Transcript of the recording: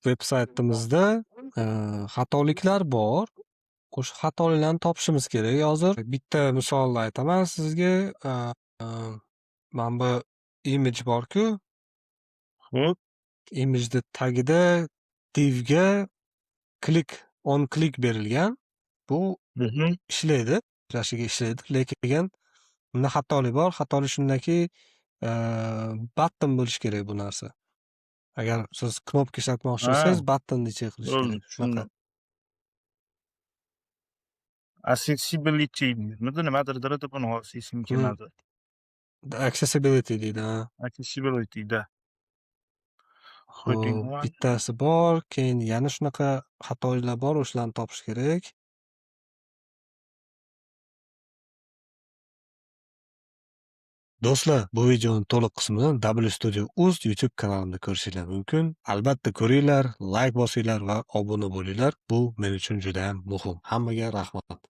veb-saytimizda xatoliklar bor. O'sha xatoliklarni topishimiz kerak hozir. Bitta misolni aytaman sizga. Mana bu image bor-ku, Xo'p. imageni tagida divga on click berilgan. Bu ishlaydi, rashiga ishlaydi, lekin bunda xatolik bor. Xatolik shundaki, button bo'lishi kerak bu narsa. Agar siz knopka ishlatmoqchi bo'lsangiz, buttonni ichiga qilish Bo'ldi, kerak. Shunaqa. tushundim. Accessibility nimadir deb uni esim kelmadi. Accessibility deydi. Accessibility'da. Xo'p, bittasi bor, keyin yana shunaqa xatoliklar bor, o'shalarni topish kerak. Do'stlar, bu videoning to'liq qismini WStudio.uz YouTube kanalimda ko'rishingiz mumkin. Albatta ko'ringlar, like bosinglar va obuna bo'linglar. Bu men uchun juda ham muhim. Hammaga rahmat.